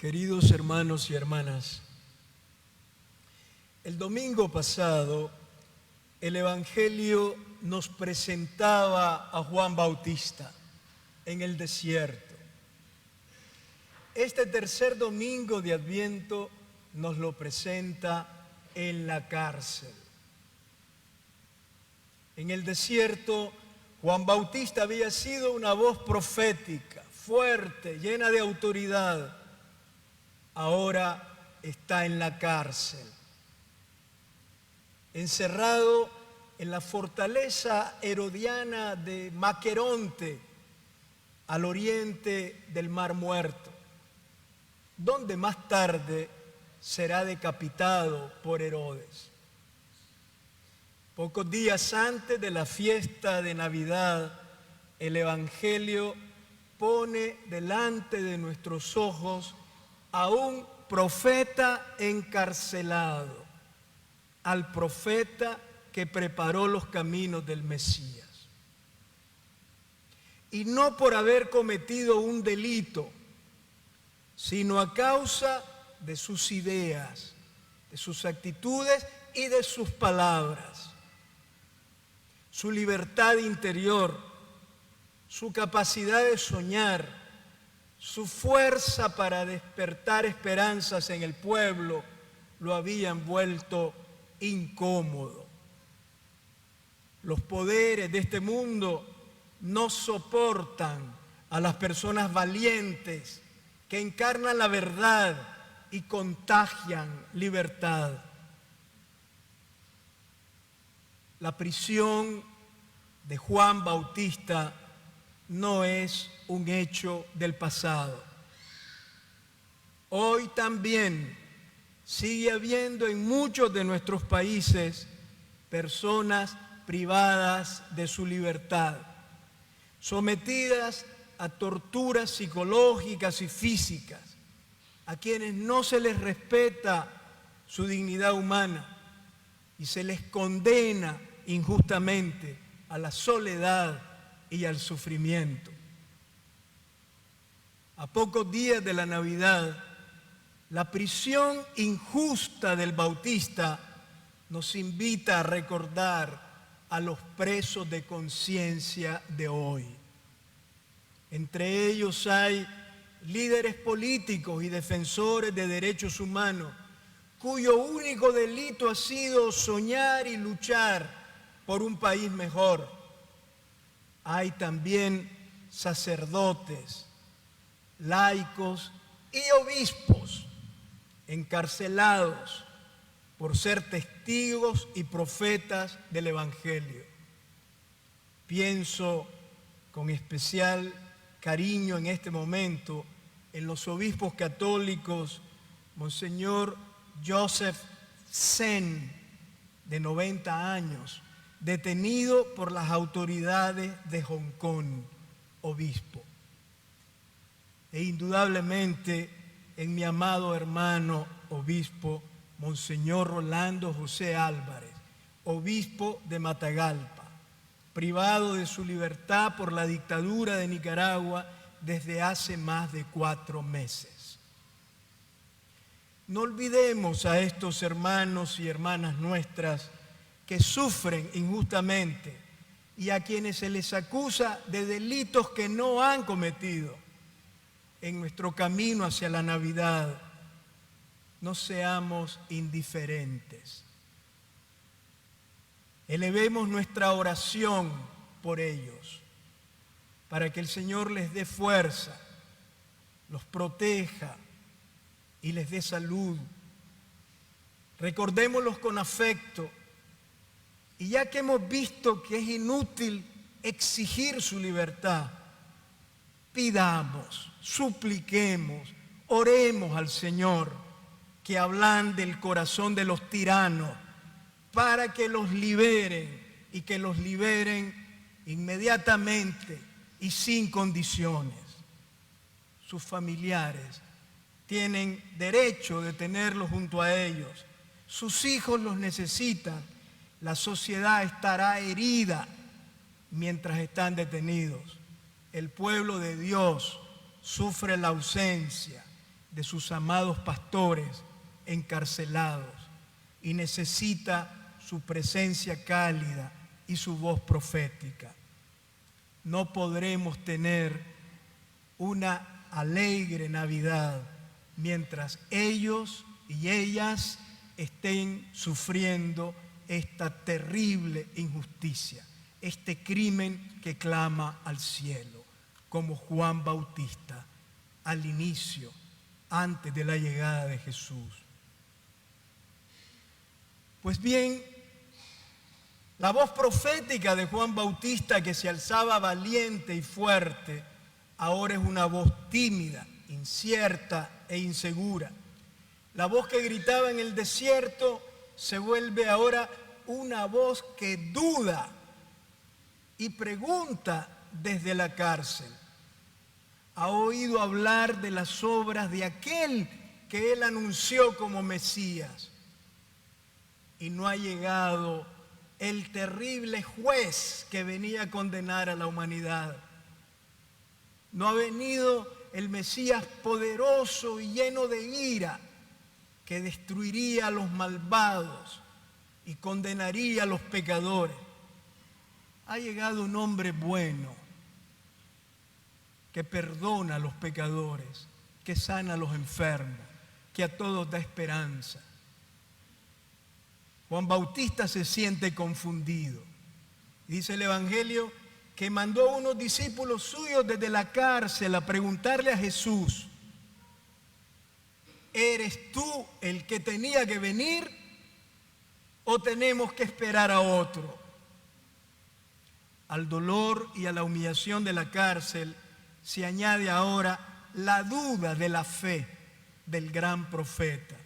Queridos hermanos y hermanas, el domingo pasado el Evangelio nos presentaba a Juan Bautista en el desierto. Este tercer domingo de Adviento nos lo presenta en la cárcel. En el desierto, Juan Bautista había sido una voz profética, fuerte, llena de autoridad. Ahora está en la cárcel, encerrado en la fortaleza herodiana de Maqueronte, al oriente del Mar Muerto, donde más tarde será decapitado por Herodes. Pocos días antes de la fiesta de Navidad, el Evangelio pone delante de nuestros ojos a un profeta encarcelado, al profeta que preparó los caminos del Mesías. Y no por haber cometido un delito, sino a causa de sus ideas, de sus actitudes y de sus palabras. Su libertad interior, su capacidad de soñar, su fuerza para despertar esperanzas en el pueblo lo habían vuelto incómodo. Los poderes de este mundo no soportan a las personas valientes que encarnan la verdad y contagian libertad. La prisión de Juan Bautista no es un hecho del pasado. Hoy también sigue habiendo en muchos de nuestros países personas privadas de su libertad, sometidas a torturas psicológicas y físicas, a quienes no se les respeta su dignidad humana y se les condena injustamente a la soledad y al sufrimiento. A pocos días de la Navidad, la prisión injusta del Bautista nos invita a recordar a los presos de conciencia de hoy. Entre ellos hay líderes políticos y defensores de derechos humanos, cuyo único delito ha sido soñar y luchar por un país mejor. Hay también sacerdotes, laicos y obispos encarcelados por ser testigos y profetas del Evangelio. Pienso con especial cariño en este momento en los obispos católicos, Monseñor Joseph Sen, de 90 años, detenido por las autoridades de Hong Kong, obispo. E indudablemente en mi amado hermano obispo, Monseñor Rolando José Álvarez, obispo de Matagalpa, privado de su libertad por la dictadura de Nicaragua desde hace más de 4 meses. No olvidemos a estos hermanos y hermanas nuestras que sufren injustamente y a quienes se les acusa de delitos que no han cometido. En nuestro camino hacia la Navidad, no seamos indiferentes. Elevemos nuestra oración por ellos, para que el Señor les dé fuerza, los proteja y les dé salud. Recordémoslos con afecto. Y ya que hemos visto que es inútil exigir su libertad, pidamos, supliquemos, oremos al Señor que ablande el corazón de los tiranos para que los liberen y que los liberen inmediatamente y sin condiciones. Sus familiares tienen derecho de tenerlos junto a ellos. Sus hijos los necesitan. La sociedad estará herida mientras están detenidos. El pueblo de Dios sufre la ausencia de sus amados pastores encarcelados y necesita su presencia cálida y su voz profética. No podremos tener una alegre Navidad mientras ellos y ellas estén sufriendo esta terrible injusticia, este crimen que clama al cielo, como Juan Bautista al inicio, antes de la llegada de Jesús. Pues bien, la voz profética de Juan Bautista, que se alzaba valiente y fuerte, ahora es una voz tímida, incierta e insegura. La voz que gritaba en el desierto se vuelve ahora una voz que duda y pregunta desde la cárcel. Ha oído hablar de las obras de aquel que él anunció como Mesías. Y no ha llegado el terrible juez que venía a condenar a la humanidad. No ha venido el Mesías poderoso y lleno de ira que destruiría a los malvados y condenaría a los pecadores. Ha llegado un hombre bueno que perdona a los pecadores, que sana a los enfermos, que a todos da esperanza. Juan Bautista se siente confundido. Dice el Evangelio que mandó a unos discípulos suyos desde la cárcel a preguntarle a Jesús: ¿eres tú el que tenía que venir o tenemos que esperar a otro? Al dolor y a la humillación de la cárcel se añade ahora la duda de la fe del gran profeta.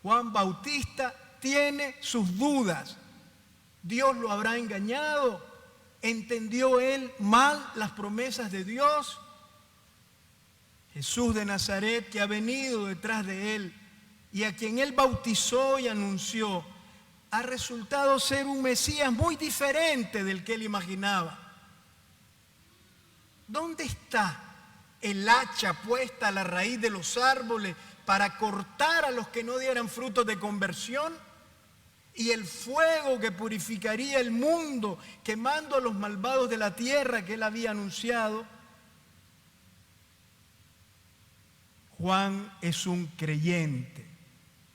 Juan Bautista tiene sus dudas. ¿Dios lo habrá engañado? ¿Entendió él mal las promesas de Dios? Jesús de Nazaret, que ha venido detrás de él y a quien él bautizó y anunció, ha resultado ser un Mesías muy diferente del que él imaginaba. ¿Dónde está el hacha puesta a la raíz de los árboles para cortar a los que no dieran frutos de conversión? ¿Y el fuego que purificaría el mundo, quemando a los malvados de la tierra que él había anunciado? Juan es un creyente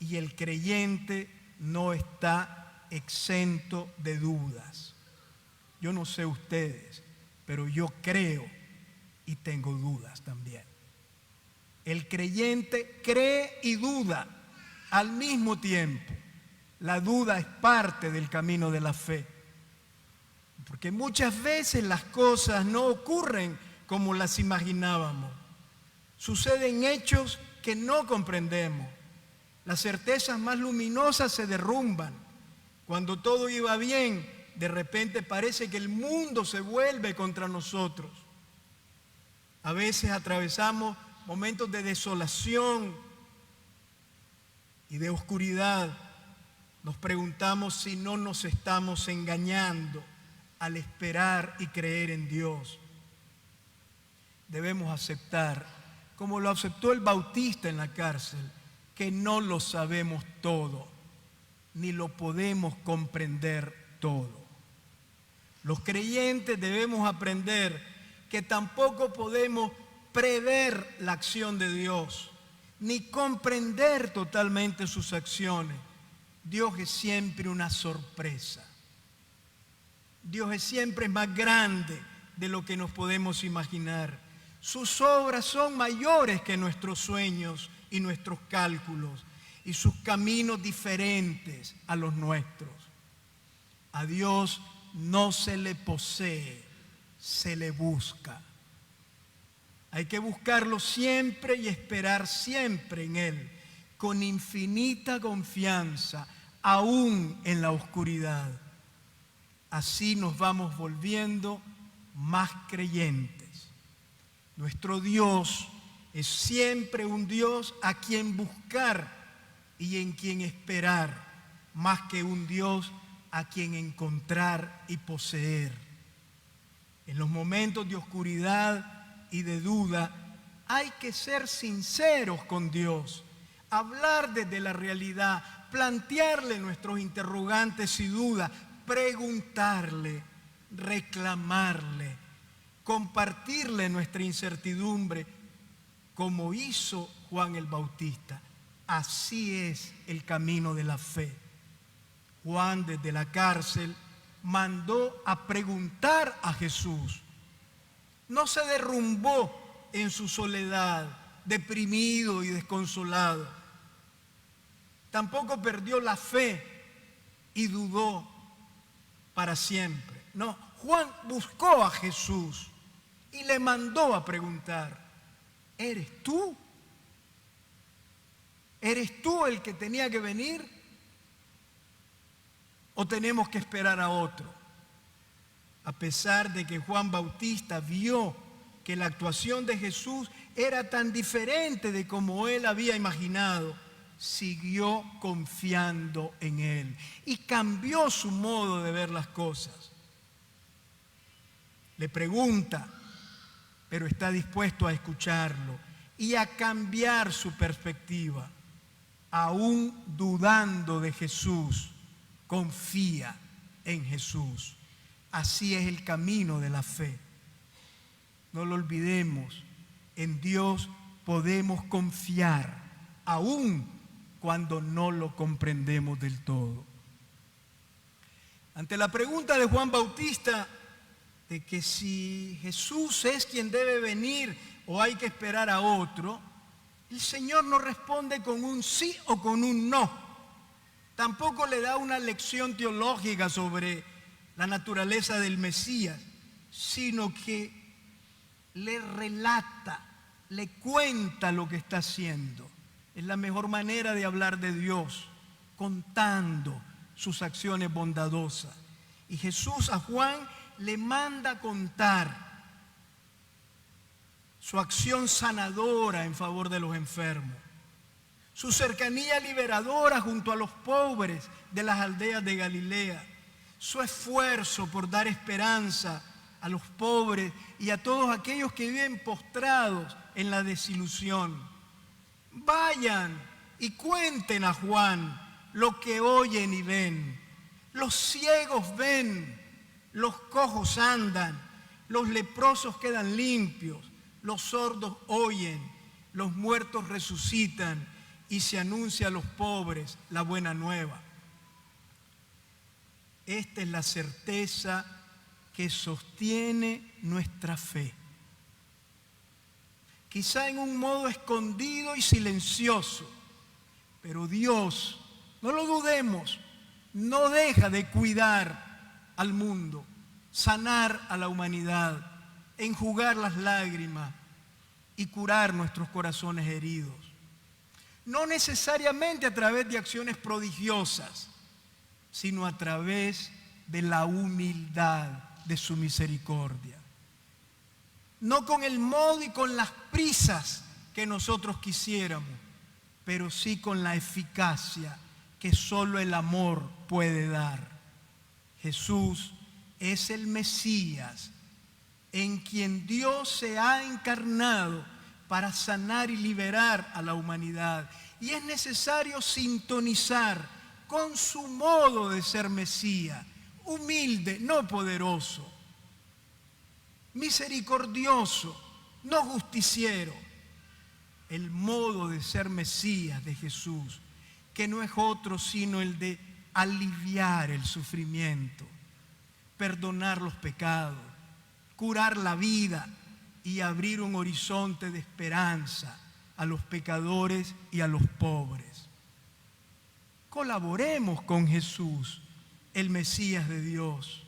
y el creyente no está exento de dudas. Yo no sé ustedes, pero yo creo y tengo dudas también. El creyente cree y duda al mismo tiempo. La duda es parte del camino de la fe, porque muchas veces las cosas no ocurren como las imaginábamos. Suceden hechos que no comprendemos. Las certezas más luminosas se derrumban. Cuando todo iba bien, de repente parece que el mundo se vuelve contra nosotros. A veces atravesamos momentos de desolación y de oscuridad. Nos preguntamos si no nos estamos engañando al esperar y creer en Dios. Debemos aceptar, como lo aceptó el Bautista en la cárcel, que no lo sabemos todo, ni lo podemos comprender todo. Los creyentes debemos aprender que tampoco podemos prever la acción de Dios, ni comprender totalmente sus acciones. Dios es siempre una sorpresa. Dios es siempre más grande de lo que nos podemos imaginar. Sus obras son mayores que nuestros sueños y nuestros cálculos, y sus caminos diferentes a los nuestros. A Dios no se le posee, se le busca. Hay que buscarlo siempre y esperar siempre en Él, con infinita confianza, aún en la oscuridad. Así nos vamos volviendo más creyentes. Nuestro Dios es siempre un Dios a quien buscar y en quien esperar, más que un Dios a quien encontrar y poseer. En los momentos de oscuridad y de duda hay que ser sinceros con Dios, hablar desde la realidad, plantearle nuestros interrogantes y dudas, preguntarle, reclamarle, compartirle nuestra incertidumbre, como hizo Juan el Bautista. Así es el camino de la fe. Juan, desde la cárcel, mandó a preguntar a Jesús. No se derrumbó en su soledad, deprimido y desconsolado. Tampoco perdió la fe y dudó para siempre. No, Juan buscó a Jesús y le mandó a preguntar: ¿eres tú? ¿Eres tú el que tenía que venir? ¿O tenemos que esperar a otro? A pesar de que Juan Bautista vio que la actuación de Jesús era tan diferente de como él había imaginado, siguió confiando en él y cambió su modo de ver las cosas. Le pregunta, pero está dispuesto a escucharlo y a cambiar su perspectiva. Aún dudando de Jesús, confía en Jesús. Así es el camino de la fe. No lo olvidemos, en Dios podemos confiar, aún cuando no lo comprendemos del todo. Ante la pregunta de Juan Bautista de que si Jesús es quien debe venir o hay que esperar a otro, el Señor no responde con un sí o con un no. Tampoco le da una lección teológica sobre la naturaleza del Mesías, sino que le relata, le cuenta lo que está haciendo. Es la mejor manera de hablar de Dios, contando sus acciones bondadosas. Y Jesús a Juan le manda a contar su acción sanadora en favor de los enfermos, su cercanía liberadora junto a los pobres de las aldeas de Galilea, su esfuerzo por dar esperanza a los pobres y a todos aquellos que viven postrados en la desilusión. Vayan y cuenten a Juan lo que oyen y ven. Los ciegos ven, los cojos andan, los leprosos quedan limpios, los sordos oyen, los muertos resucitan y se anuncia a los pobres la buena nueva. Esta es la certeza que sostiene nuestra fe. Quizá en un modo escondido y silencioso, pero Dios, no lo dudemos, no deja de cuidar al mundo, sanar a la humanidad, enjugar las lágrimas y curar nuestros corazones heridos. No necesariamente a través de acciones prodigiosas, sino a través de la humildad de su misericordia. No con el modo y con las prisas que nosotros quisiéramos, pero sí con la eficacia que solo el amor puede dar. Jesús es el Mesías en quien Dios se ha encarnado para sanar y liberar a la humanidad. Y es necesario sintonizar con su modo de ser Mesías, humilde, no poderoso, misericordioso, no justiciero. El modo de ser Mesías de Jesús, que no es otro sino el de aliviar el sufrimiento, perdonar los pecados, curar la vida y abrir un horizonte de esperanza a los pecadores y a los pobres. Colaboremos con Jesús, el Mesías de Dios.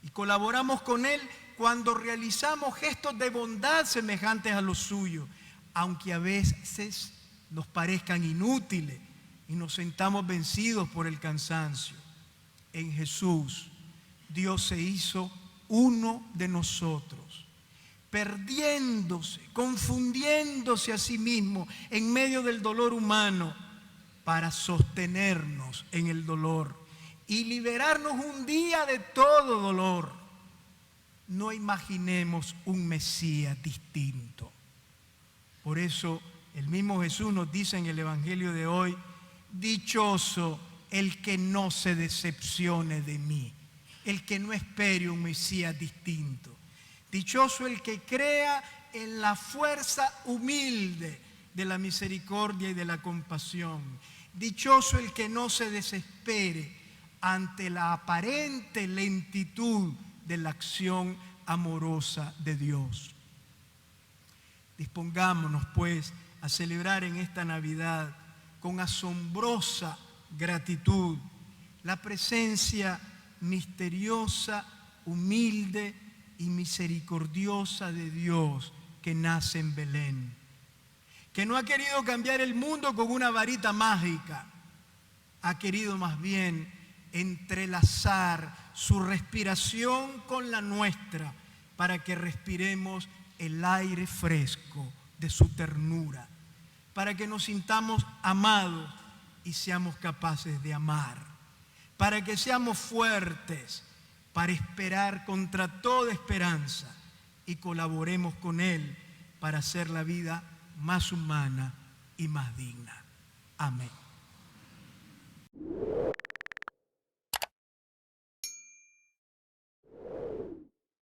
Y colaboramos con Él cuando realizamos gestos de bondad semejantes a los suyos, aunque a veces nos parezcan inútiles y nos sintamos vencidos por el cansancio. En Jesús, Dios se hizo uno de nosotros, perdiéndose, confundiéndose a sí mismo en medio del dolor humano para sostenernos en el dolor y liberarnos un día de todo dolor. No imaginemos un Mesías distinto. Por eso el mismo Jesús nos dice en el Evangelio de hoy: dichoso el que no se decepcione de mí, el que no espere un Mesías distinto. Dichoso el que crea en la fuerza humilde de la misericordia y de la compasión. Dichoso el que no se desespere ante la aparente lentitud de la acción amorosa de Dios. Dispongámonos, pues, a celebrar en esta Navidad con asombrosa gratitud la presencia misteriosa, humilde y misericordiosa de Dios que nace en Belén, que no ha querido cambiar el mundo con una varita mágica, ha querido más bien entrelazar su respiración con la nuestra para que respiremos el aire fresco de su ternura, para que nos sintamos amados y seamos capaces de amar, para que seamos fuertes para esperar contra toda esperanza y colaboremos con Él para hacer la vida más humana y más digna. Amén.